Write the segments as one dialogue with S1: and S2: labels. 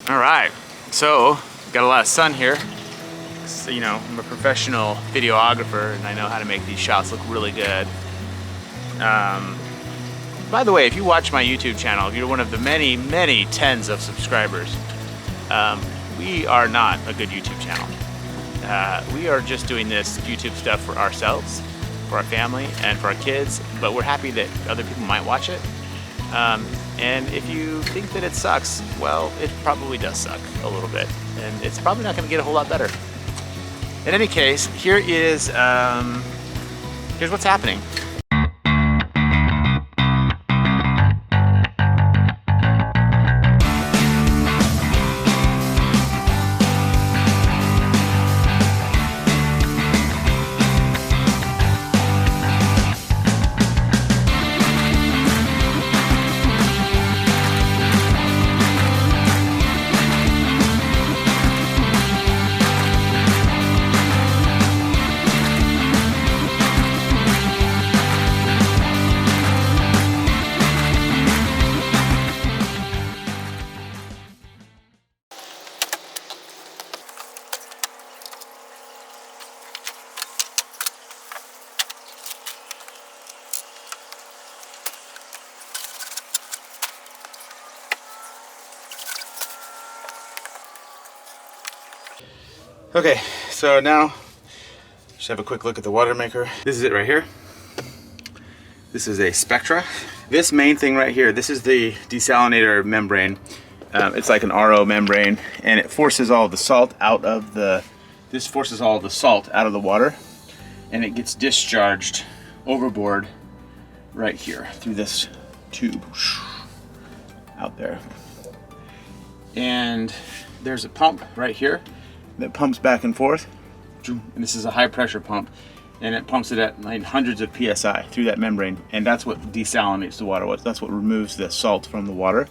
S1: All right, so got a lot of sun here. So, you know, I'm a professional videographer and I know how to make these shots look really good. By the way, if you watch my YouTube channel, if you're one of the many, many tens of subscribers, we are not a good YouTube channel. We are just doing this YouTube stuff for ourselves, for our family, and for our kids, but we're happy that other people might watch it. And if you think that it sucks, well, it probably does suck a little bit, and it's probably not going to get a whole lot better. In any case, here's what's happening. Okay, so now just have a quick look at the water maker. This is it right here. This is a Spectra. This main thing right here, this is the desalinator membrane. It's like an RO membrane, and it forces all of the salt out of the, salt out of the water, and it gets discharged overboard right here through this tube out there. And there's a pump right here that pumps back and forth, and this is a high pressure pump, and it pumps it at like hundreds of psi through that membrane, and that's what desalinates the water. That's what removes the salt from the water.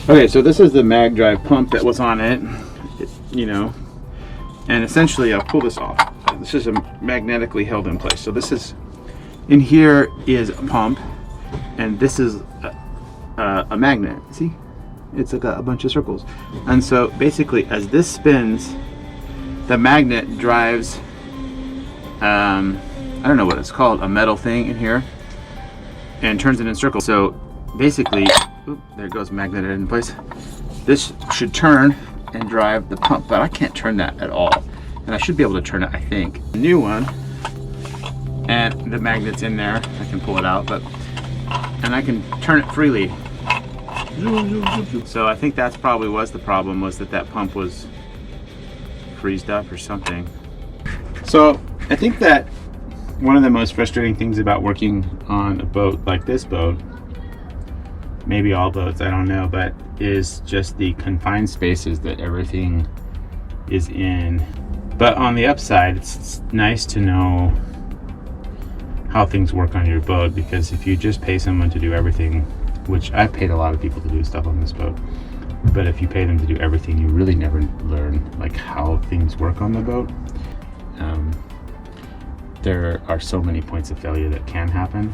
S1: Okay, so this is the mag drive pump that was on it, you know, and essentially I'll pull this off. This is magnetically held in place. So this is, in here is a pump, and this is a magnet. See, it's like a bunch of circles, and so basically as this spins, the magnet drives, I don't know what it's called, a metal thing in here, and turns it in circles. So basically, there it goes, magneted in place. This should turn and drive the pump, but I can't turn that at all. And I should be able to turn it, I think. The new one, and the magnet's in there. I can pull it out, and I can turn it freely. So I think that's probably was the problem, was that pump was freezed up or something. So I think that one of the most frustrating things about working on a boat like this boat, maybe all boats, I don't know, but is just the confined spaces that everything is in. But on the upside, it's nice to know how things work on your boat, because if you just pay someone to do everything, which I've paid a lot of people to do stuff on this boat, but if you pay them to do everything, you really never learn like how things work on the boat. There are so many points of failure that can happen,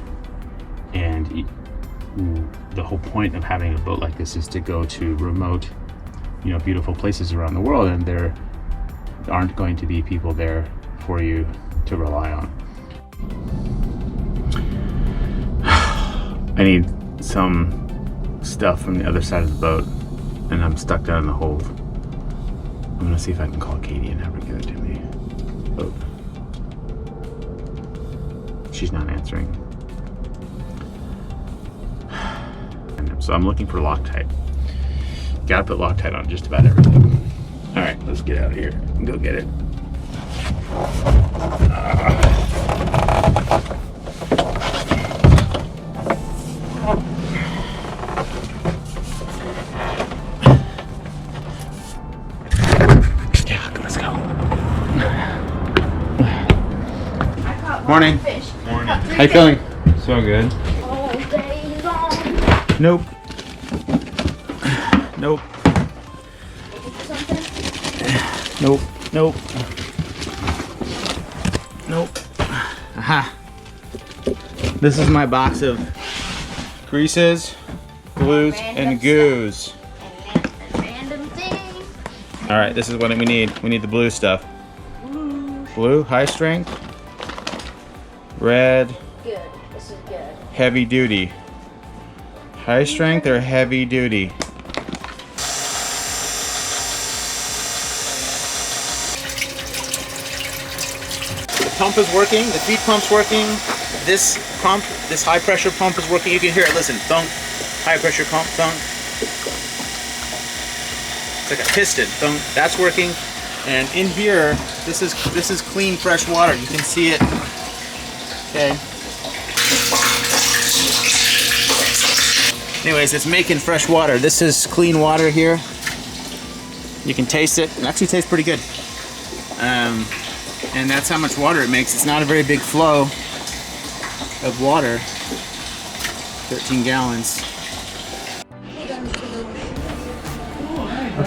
S1: and the whole point of having a boat like this is to go to remote, you know, beautiful places around the world, and there aren't going to be people there for you to rely on. I need some stuff from the other side of the boat, and I'm stuck down in the hold. I'm gonna see if I can call Katie and have her give it to me. Oh. She's not answering. So I'm looking for Loctite. Gotta put Loctite on just about everything. All right, let's get out of here and go get it. Morning. Morning. How you feeling? So good.
S2: All day long.
S1: Nope. Nope. Nope. Nope. Nope. Aha. This is my box of greases, glues, and goos.
S2: And random things.
S1: All right, this is what we need. We need the blue stuff. Blue, high strength. Red,
S2: Good. This is good.
S1: heavy duty. High strength or heavy duty? The pump is working, the feed pump's working. This pump, this high pressure pump is working. You can hear it, listen, thunk. High pressure pump, thunk. It's like a piston, thunk. That's working. And in here, this is clean, fresh water. You can see it. Okay. Anyways, it's making fresh water. This is clean water here. You can taste it. It actually tastes pretty good. And that's how much water it makes. It's not a very big flow of water. 13 gallons.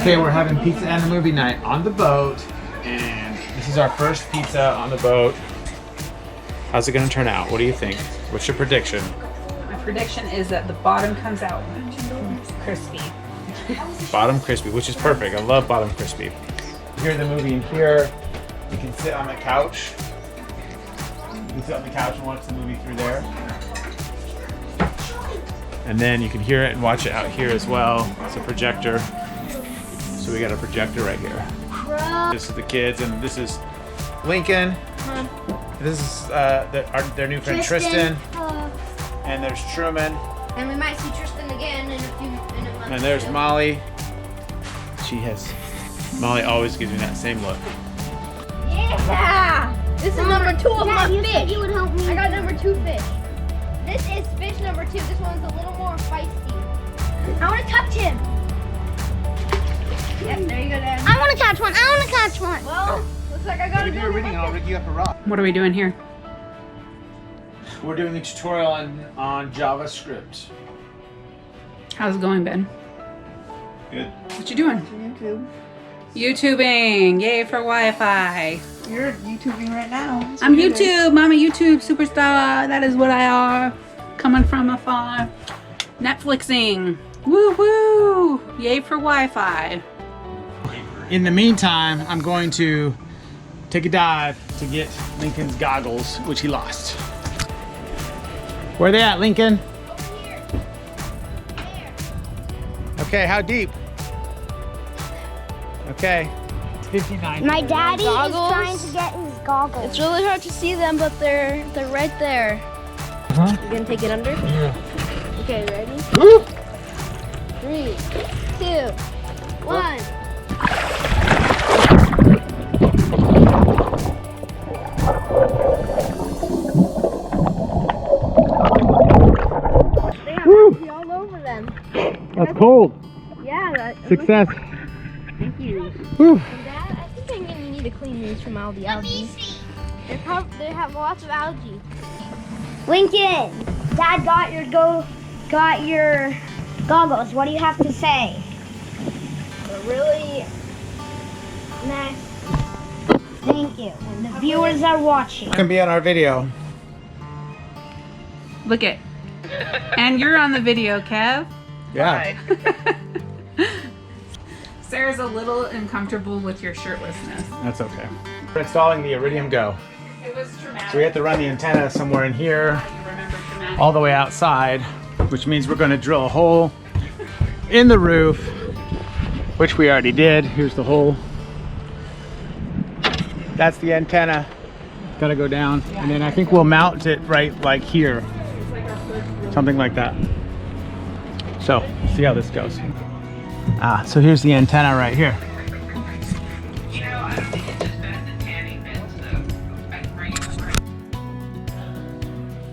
S1: Okay, we're having pizza and a movie night on the boat. And this is our first pizza on the boat. How's it gonna turn out? What do you think? What's your prediction?
S3: My prediction is that the bottom comes out crispy.
S1: Bottom crispy, which is perfect. I love bottom crispy. Hear the movie in here. You can sit on the couch. You can sit on the couch and watch the movie through there. And then you can hear it and watch it out here as well. It's a projector. So we got a projector right here. This is the kids, and this is Lincoln. This is their new friend Tristan. And there's Truman.
S2: And we might see Tristan again in a month.
S1: And there's Molly. Molly always gives me that same look.
S2: Yeah! This is number 2 of my
S4: you said
S2: fish.
S4: you would help me.
S2: I got number 2 fish. This is fish number 2. This one's a little more feisty. I want to touch him. Yep, there you go, Dad.
S4: I want to catch one. I want to catch one.
S2: Well, looks like I got
S1: Let me do a reading and I'll rig you up a rock.
S3: What are we doing here?
S1: We're doing a tutorial on JavaScript.
S3: How's it going, Ben?
S1: Good.
S3: What you doing?
S5: YouTube.
S3: YouTubing! Yay for Wi-Fi!
S5: You're YouTubing right now. That's
S3: I'm
S5: what you're doing.
S3: YouTube! I'm a YouTube superstar! That is what I are! Coming from afar. Netflixing! Woo woo! Yay for Wi-Fi!
S1: In the meantime, I'm going to take a dive to get Lincoln's goggles, which he lost. Where are they at, Lincoln? Okay, how deep? Okay. It's 59.
S4: My daddy is
S2: Goggles?
S4: trying to get his goggles.
S2: It's really hard to see them, but they're right there.
S1: Uh-huh.
S2: You gonna take it under?
S1: Yeah.
S2: Okay, ready?
S1: Woo!
S2: 3, 2, 1. They have algae all over them.
S1: That's cold.
S2: Yeah.
S1: Success.
S2: Thank you.
S1: Whew.
S2: Dad, I think I'm gonna need to clean these from all the algae. They have lots of algae.
S4: Lincoln, Dad got your goggles. What do you have to say?
S2: They're really
S4: Nice. Thank you. And the viewers are watching.
S1: Can be on our video.
S3: Look it. And you're on the video, Kev.
S1: Yeah.
S3: Sarah's a little uncomfortable with your shirtlessness.
S1: That's okay. We're installing the Iridium Go.
S3: It was traumatic.
S1: So we have to run the antenna somewhere in here,
S3: You remember traumatic?
S1: all the way outside, which means we're going to drill a hole in the roof, which we already did. Here's the hole. That's the antenna. Got to go down. And then I think we'll mount it right like here. Something like that. So, see how this goes. So here's the antenna right here.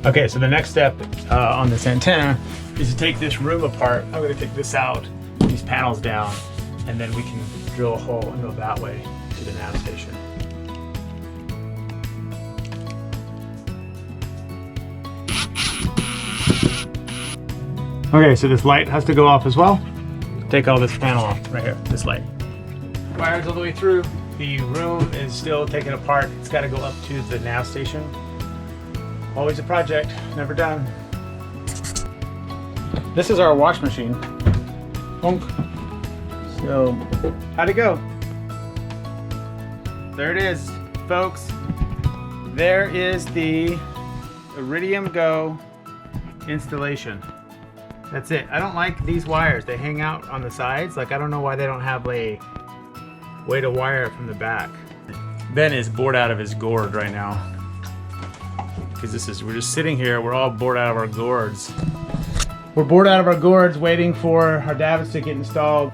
S1: Okay, so the next step on this antenna is to take this room apart. I'm going to take this out, these panels down, and then we can drill a hole and go that way to the nav station. Okay, so this light has to go off as well. Take all this panel off right here, this light. Wires all the way through. The room is still taken apart. It's got to go up to the nav station. Always a project, never done. This is our wash machine. Bonk. So, how'd it go? There it is, folks. There is the Iridium Go installation. That's it. I don't like these wires. They hang out on the sides. Like, I don't know why they don't have a way to wire it from the back. Ben is bored out of his gourd right now. Because we're just sitting here, we're all bored out of our gourds. We're bored out of our gourds waiting for our davits to get installed.